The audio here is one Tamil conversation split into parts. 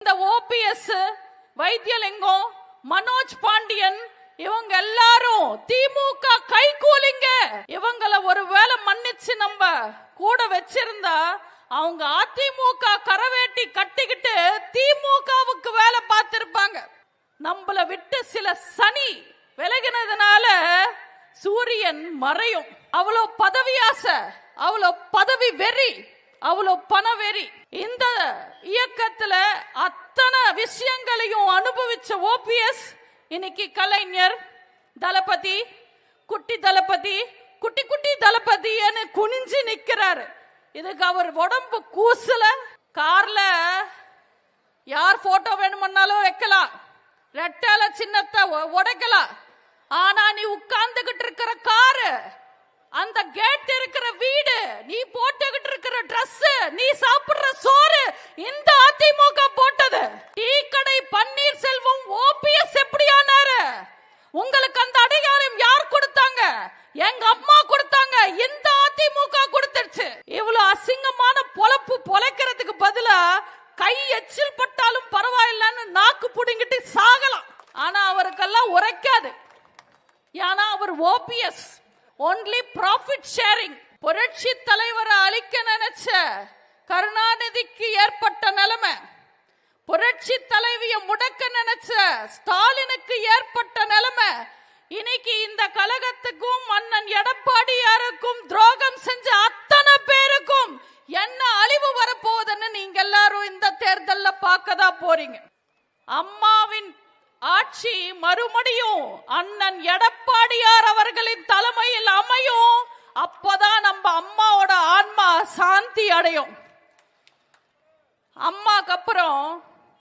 இந்த ஓபிஎஸ், வைத்தியலிங்கம், மனோஜ் பாண்டியன் இவங்க எல்லாரும் திமுக கைகூலிங்க. இவங்கள ஒருவேளை மன்னிச்சு நம்ம கூட வச்சிருந்தா அவங்க அதிமுக கரவேட்டி கட்டிக்கிட்டு திமுகவுக்கு வேலை பார்த்திருப்பாங்க. நம்மள விட்டு சில சனி விலகினதுனால சூரியன் மறையும். அவ்வளோ பதவி ஆசை, அவ்வளோ பதவி வெறி, அவ்வளோ பணவெறி. இந்த இயக்கத்துல அத்தனை விஷயங்களையும் அனுபவிச்ச ஓபிஎஸ் இன்னைக்கு கலைஞர் தளபதி, குட்டி தளபதி, குட்டி குட்டி தளபதின்னு குனிஞ்சு நிக்கிறாரு. இதுக்கு அவர் உடம்பு கூசல. கார்ல யார் போட்டோ வேணும்னாலும் வைக்கலாம், ரெட்டல சின்னத்தை உடைக்கலாம். ஆனா நீ உட்கார்ந்துகிட்டு இருக்கிற காரு, அந்த கேட் இருக்கிற வீடு, நீ போட்டுக்கிட்டு இருக்கிற டிரஸ், நீ சாப்பிடுற சோறு இந்த அதிமுக போட்டது. டீ கடை பன்னீர்செல்வம் ஓபிஎஸ் எப்படியானாரு? உங்களுக்கு அந்த அடையாளம் யார் கொடுத்தாங்க? எங்க அம்மா கொடுத்தாங்க, இந்த அதிமுக கொடுத்துருச்சு. இவ்வளவு அசிங்கமான பொழப்பு பொழைக்கிறதுக்கு பதிலா கை எச்சில் பட்டாலும் பரவாயில்லன்னு நாக்கு புடிங்கிட்டு சாகலாம். ஆனா அவருக்கெல்லாம் உரைக்காது. ஏன்னா அவர் ஓபிஎஸ் ஒன்லி ப்ராஃபிட் ஷேரிங். புரட்சி தலைவரை அழிக்க நினைச்ச கருணாநிதிக்கு ஏற்பட்ட நிலைமை, புரட்சி தலைவிய முடக்க நினைச்ச ஸ்டாலினுக்கு ஏற்பட்ட நிலைமை, இன்னைக்கு இந்த கழகத்துக்கும் அண்ணன் எடப்பாடியாருக்கும் துரோகம் செஞ்ச அத்தனை பேருக்கும் என்ன அழிவு வரப்போகுதுன்னு நீங்க எல்லாரும் இந்த தேர்தல்ல பார்க்கதான் போறீங்க. அம்மாவின் ஆட்சி மறுபடியும் அண்ணன் எடப்பாடியார் அவர்களின் தலைமையில் அமையும். அப்பதான் நம்ம அம்மாவோட ஆன்மா சாந்தி அடையும். அம்மாக்கு அப்புறம்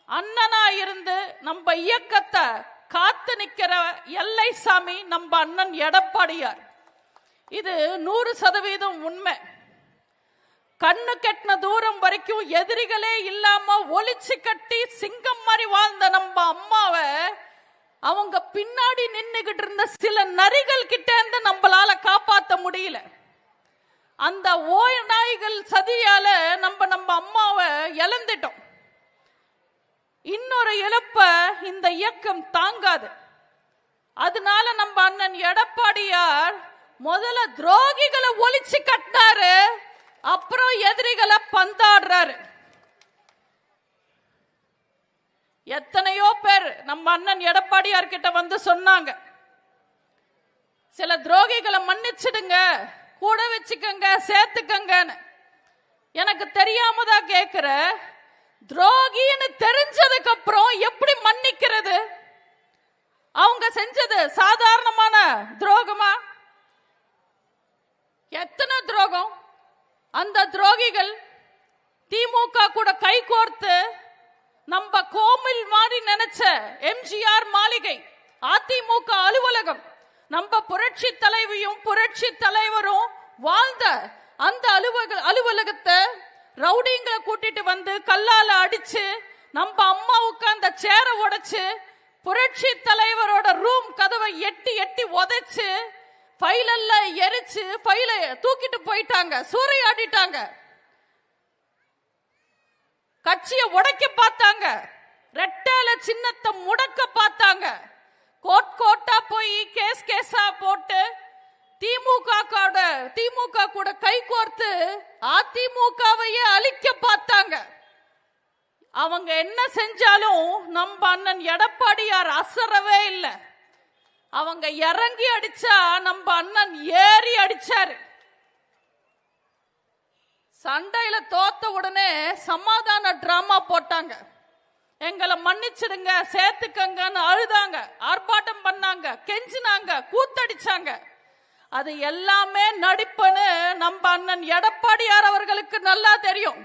அண்ணனா இருந்து நம்ம இயக்கத்தை காத்து நிக்கிற எல்லை சாமி நம்ம அண்ணன் எடப்பாடியார். இது 100% உண்மை. கண்ணு கெட்டின தூரம் வரைக்கும் எதிரிகளே இல்லாம ஒளிச்சு கட்டி சிங்கம் மாதிரி வாழ்ந்த நம்ம அம்மாவை அவங்க பின்னாடி நின்னுகிட்டு இருந்த சில நரிகள் கிட்ட இருந்து நம்மளால காப்பாற்ற முடியல. அந்த ஓய் நாய்கள் சதியால நம்ம அம்மாவை இழந்துட்டோம். இன்னொரு இழப்ப இந்த இயக்கம் தாங்காது. அதனால நம்ம அண்ணன் எடப்பாடியார் முதல்ல துரோகிகளை ஒளிச்சு கட்டினாரு, அப்புறம் எதிரிகளை பந்தாடுறாரு. எத்தனையோ பேர் நம்ம அண்ணன் எடப்பாடியார் கிட்ட வந்து சொன்னாங்க, சில துரோகிகளை மன்னிச்சிடுங்க, கூட வச்சுக்கங்க, சேர்த்துக்கங்கன்னு. எனக்கு தெரியாம தான் கேட்கிற, துரோகின்னு தெரிஞ்சதுக்கு அப்புறம் எப்படி மன்னிக்கிறது? அவங்க செஞ்சது சாதாரணமான துரோகமா? எத்தனை துரோகம்! அந்த துரோகிகள் திமுக கூட கை கோர்த்து நம்ம கோவில் மாதிரி நினைச்ச எம்ஜிஆர் மாளிகை, அதிமுக அலுவலகம், நம்ம புரட்சி தலைவியும் புரட்சி தலைவரும் வாழ்ந்த அந்த அலுவலகத்தை ரவுடிங்களை கூட்டிட்டு வந்து கல்லால அடிச்சு நம்ம அம்மாவுக்கு அந்த சேரை உடைச்சு புரட்சி தலைவரோட ரூம் கதவை எட்டி எட்டி உதைச்சு ஃபைல் எல்லாம் எரிச்சு ஃபைலை தூக்கிட்டு போயிட்டாங்க, சூறையாடிட்டாங்க. கட்சியை உடைக்க பார்த்தாங்க, ரெட்டல சின்னத்தை முடக்க பார்த்தாங்க. கோட்டா போய் கேஸா போட்டு திமுக கூட கை கோர்த்து அதிமுகவையே அழிக்க பார்த்தாங்க. அவங்க என்ன செஞ்சாலும் நம்ம அண்ணன் எடப்பாடியார் அசரவே இல்லை. அவங்க இறங்கி அடிச்சா நம்ம அண்ணன் ஏறி அடிச்சாரு. சண்டையில தோத்த உடனே சமாதான டிராமா போட்டாங்க. எங்களை மன்னிச்சிடுங்க, சேர்த்துக்கங்கன்னு அழுதாங்க, ஆர்ப்பாட்டம் பண்ணாங்க, கெஞ்சினாங்க, கூத்தடிச்சாங்க. அது எல்லாமே நடிப்புன்னு நம்ம அண்ணன் எடப்பாடியார் அவர்களுக்கு நல்லா தெரியும்,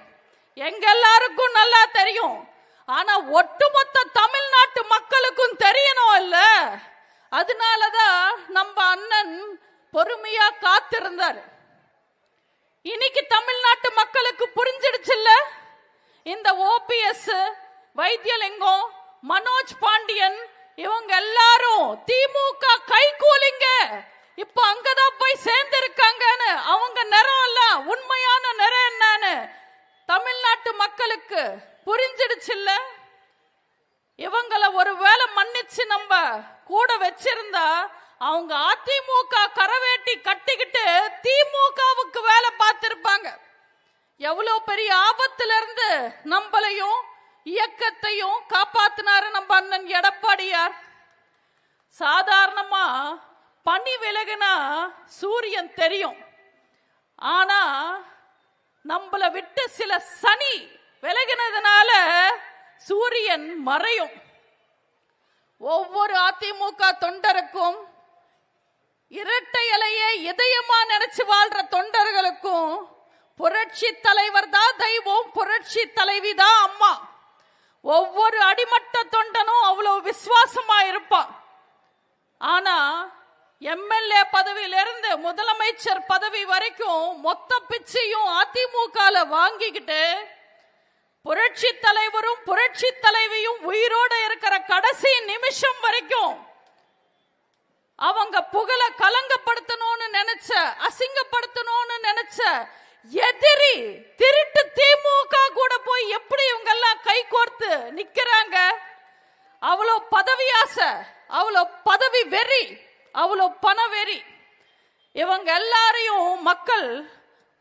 எங்க எல்லாருக்கும் நல்லா தெரியும். ஆனா ஒட்டுமொத்த தமிழ்நாட்டு மக்களுக்கும் தெரியணும் இல்ல? அதனாலதான் நம்ம அண்ணன் பொறுமையா காத்திருந்தார். இன்னைக்கு தமிழ்நாட்டு மக்களுக்கு புரிஞ்சிடுச்சுல்ல, இந்த ஓபிஎஸ், வைத்தியலிங்கம், மனோஜ் பாண்டியன் இவங்க எல்லாரும் திமுக கைகூலிங்க, இப்ப அங்கதான் போய் சேர்ந்து இருக்காங்கன்னு. அவங்க நிறம் இல்ல, உண்மையான நிறம் என்னன்னு தமிழ்நாட்டு மக்களுக்கு புரிஞ்சிடுச்சுல்ல? இவங்களை ஒருவேளை மன்னிச்சு நம்ம கூட வச்சிருந்தா அவங்க அதிமுக கரவேட்டி கட்டிக்கிட்டு திமுகவுக்கு வேலை பார்த்திருப்பாங்க. எவ்வளவு பெரிய ஆபத்துல இருந்து நம்மளையும் இயக்கத்தையும் காப்பாத்தினாரு நம்ம அண்ணன் எடப்பாடியார். சாதாரணமா பனி விலகுனா சூரியன் தெரியும், ஆனா நம்மள விட்டு சில சனி விலகினதுனால சூரியன் மறையும். ஒவ்வொரு அதிமுக தொண்டருக்கும், இரட்டை இலையை இதயமா நினைச்சு வாழ்ற தொண்டர்களுக்கும் புரட்சி தலைவர் தான் தெய்வம், புரட்சி தலைவி தான் அம்மா. ஒவ்வொரு அடிமட்ட தொண்டனும் அவ்வளவு விசுவாசமா இருப்பான். ஆனா எம்எல்ஏ பதவியிலிருந்து முதலமைச்சர் பதவி வரைக்கும் மொத்த பிச்சையும் அதிமுக வாங்கிக்கிட்டு புரட்சி தலைவரும் புரட்சி தலைவியும் உயிரோட இருக்கிற கடைசி நிமிஷம் வரைக்கும் அவங்க புகழ கலங்கப்படுத்தணும்னு நினைச்ச, அசிங்கப்படுத்தணும்னு நினைச்ச எதிரி திருட்டு திமுக கூட போய் எப்படி இவங்க எல்லாம் கை கோர்த்து நிக்கிறாங்க. அவ்வளோ பதவி ஆசை, அவ்வளோ பதவி வெறி, அவ்வளோ பண வெறி. இவங்க எல்லாரையும் மக்கள்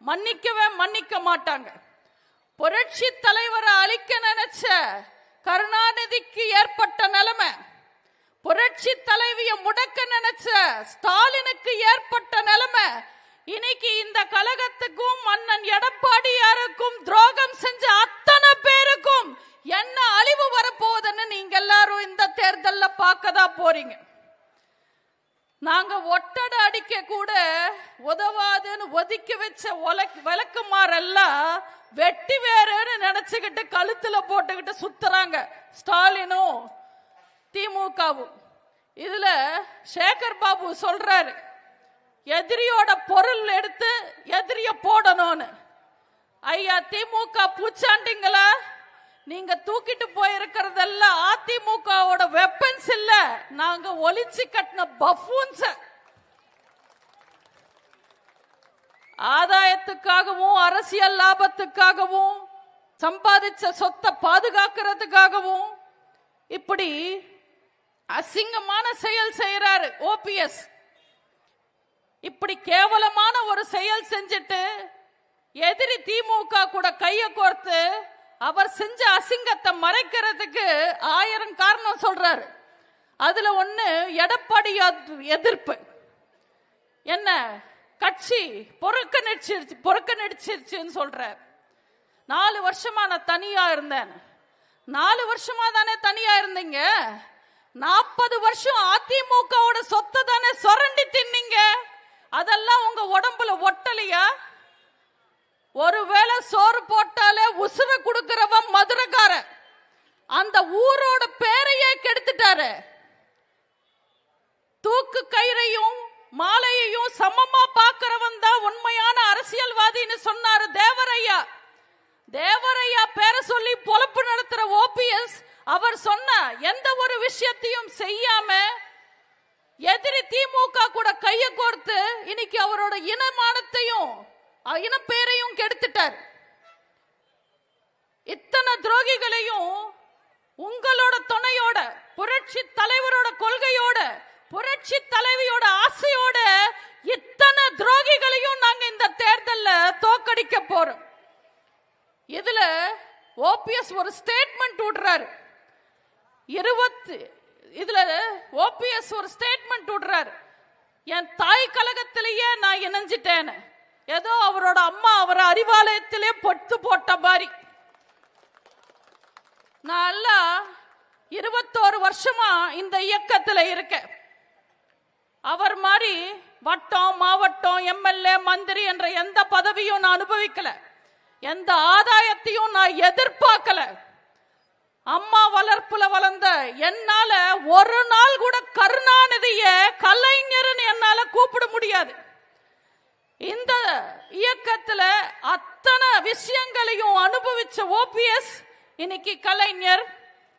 மன்னிக்கவே மன்னிக்க மாட்டாங்க. புரட்சி தலைவரை அழிக்க நினைச்ச கருணாநிதிக்கு ஏற்பட்ட நிலைமை, புரட்சி தலைவியை முடக்க நினைச்ச ஸ்டாலினுக்கு ஏற்பட்ட நிலைமை, இன்னைக்கு இந்த கழகத்துக்கும் அண்ணன் எடப்பாடியாருக்கும் துரோகம் செஞ்ச அத்தனை பேருக்கும் என்ன அழிவு வரப்போகுதுன்னு நீங்க எல்லாரும் இந்த தேர்தல்ல பார்க்கதான் போறீங்க. நாங்க ஒட்டடை அடிக்க கூட உதவாதுன்னு ஒதுக்கி வச்ச விளக்குமாரெல்லாம் வெட்டி வேறுன்னு நினைச்சுக்கிட்டு கழுத்துல போட்டுக்கிட்டு சுத்துறாங்க ஸ்டாலினும் திமுகவும். இதுல சேகர் பாபு சொல்றாரு, எதிரியோட பொருள் எடுத்து எதிரிய போடணும்னு. ஐயா திமுக பூச்சாண்டிங்களா, நீங்க தூக்கிட்டு போயிருக்கிறதெல்லாம் அதிமுகவோட வெப்பன்ஸ் இல்ல, நாங்க ஒளிச்சு கட்டின பஃபூன்ஸ். ஆதாயத்துக்காகவும் அரசியல் லாபத்துக்காகவும் சம்பாதிச்ச சொத்தை பாதுகாக்கிறதுக்காகவும் இப்படி அசிங்கமான செயல் செய்யறாரு ஓபிஎஸ். இப்படி கேவலமான ஒரு செயல் செஞ்சுட்டு எதிரி திமுக கூட கைய கோர்த்து அவர் செஞ்ச அசிங்கத்தை மறைக்கிறதுக்கு 1000 காரணம் சொல்றாரு. அதுல ஒண்ணு எடப்பாடி எதிர்ப்பு. என்ன கட்சி பொறுக்கணிச்சிருச்சுன்னு சொல்றார். 4 வருஷமா நான் தனியா இருந்தேன். 4 வருஷமா தானே தனியா இருந்தீங்க. 40 வருஷம் அதிமுகவோட சொத்தை தானே சுரண்டி தின்னீங்க. அதெல்லாம் உங்க உடம்புல ஒட்டலையா? ஒருவேளை சோறு போட்டாலே உசுர கொடுக்கிறவன் மதுரைக்காரன். அந்த ஊரோட பேரையே கெடுத்துட்டாரு. தூக்கு கயிறையும் மாலையையும் சமமா பார்க்கிறவன் தான் உண்மையான அரசியல்வாதின்னு சொன்னாரு தேவரையா. தேவரையா பேரை சொல்லி பொழப்பு நடத்துற ஓபிஎஸ் அவர் சொன்ன எந்த ஒரு விஷயத்தையும் செய்யாம எதிரி திமுக கூட கைய கோர்த்து இன்னைக்கு அவரோட இனமானத்தையும் இனப்பேரையும் கெடுத்துட்டார். இத்தனை துரோகிகளையும் உங்களோட துணையோட, புரட்சி தலைவரோட கொள்கையோட, புரட்சி தலைவியோட ஆசையோட இத்தனை துரோகிகளையும் நாங்க இந்த தேர்தலில் தோக்கடிக்க போறோம். இதுல ஓபிஎஸ் ஒரு ஸ்டேட்மெண்ட் விடுறாரு. இதுல ஓபிஎஸ் ஒரு ஸ்டேட்மெண்ட் விடுறாரு, என் தாய் கழகத்திலேயே நான் இணைஞ்சிட்டேன்னு. ஏதோ அவரோட அம்மா அவரை அறிவாலயத்திலே பொட்டு போட்ட மாதிரி. நான் 21 வருஷமா இந்த இயக்கத்தில் இருக்க. அவர் மாதிரி வட்டம் மாவட்டம் எம்எல்ஏ மந்திரி என்ற எந்த பதவியும் நான் அனுபவிக்கல, எந்த ஆதாயத்தையும் நான் எதிர்பார்க்கல. அம்மா வளர்ப்புல வளர்ந்த என்னால ஒரு நாள் கூட கருணாநிதிய கலைஞர்னு என்னால கூப்பிட முடியாது. இந்த இயக்கத்துல அத்தனை விஷயங்களையும் அனுபவிச்ச ஓபிஎஸ் இன்னைக்கு கலைஞர்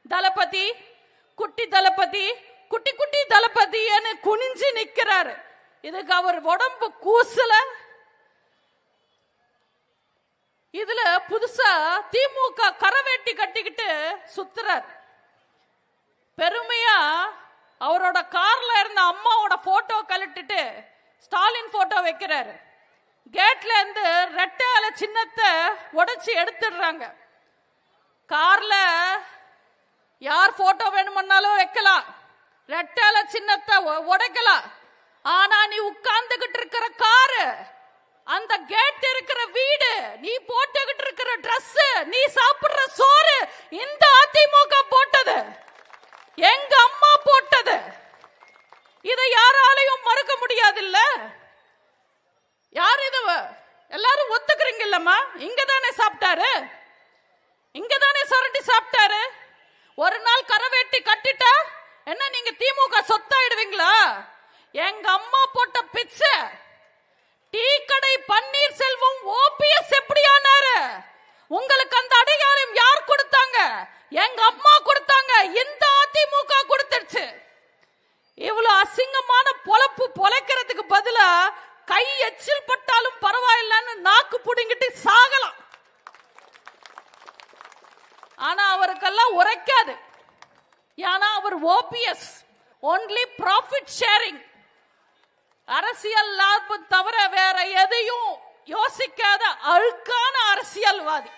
தளபதி, குட்டி தளபதி, குட்டி குட்டி தளபதின்னு குனிஞ்சு நிக்கிறாரு. இதுக்கு அவர் உடம்பு கூசல. இதுல புதுசா திமுக கரவேட்டி கட்டிக்கிட்டு சுத்துறார். பெருமையா அவரோட கார்ல இருந்த அம்மாவோட போட்டோ கழட்டிட்டு ஸ்டாலின் போட்டோ வைக்கிறாரு. கேட்ல இருந்து ரெட்டை இலை சின்னத்தை உடைச்சு எடுத்துடுறாங்க. கார்ல யார் போட்டோ வேணும்னாலும் வைக்கலாம், ரெட்டை இலை சின்னத்தை உடைக்கலாம். ஆனா நீ உட்கார்ந்துகிட்டு இருக்கிற காரு, அந்த கேட் இருக்கிற வீடு, நீ போட்டுக்கிட்டு இருக்கிற டிரஸ், நீ சாப்பிடுற சோறு இந்த அதிமுக போட்டது, எங்க அம்மா போட்டது. இதை யாராலையும் மறுக்க முடியாது. இல்ல யார் இத எல்லாரும் ஒத்துக்கிறீங்க இல்லம்மா? இங்கதானே சாப்பிட்டாரு, இங்கதானே சுரண்டி சாப்பிட்டாரு. ஒரு நாள் கரவேட்டி கட்டிட்டா என்ன நீங்க திமுக சொத்தாயிடுவீங்களா? எங்க அம்மா போட்ட பிச்சை. டீ கடை பன்னீர்செல்வம் ஓபிஎஸ் எப்படியானாரு? உங்களுக்கு அந்த அடையாளம் யார் கொடுத்தாங்க? எங்க அம்மா கொடுத்தாங்க, இந்த அதிமுக கொடுத்துருச்சு. இவ்வளவு அசிங்கமான பொழப்பு பொழைக்கிறதுக்கு பதிலா கை எச்சில் பட்டாலும் பரவாயில்லன்னு நாக்கு புடுங்கிட்டு சாகலாம். ஆனா அவருக்கெல்லாம் உரைக்காது. ஏன்னா அவர் ஓபிஎஸ், ஒன்லி ப்ராஃபிட் ஷேரிங், அரசியல் லாபம் தவிர வேற எதையும் யோசிக்காத அழுக்கான அரசியல்வாதி.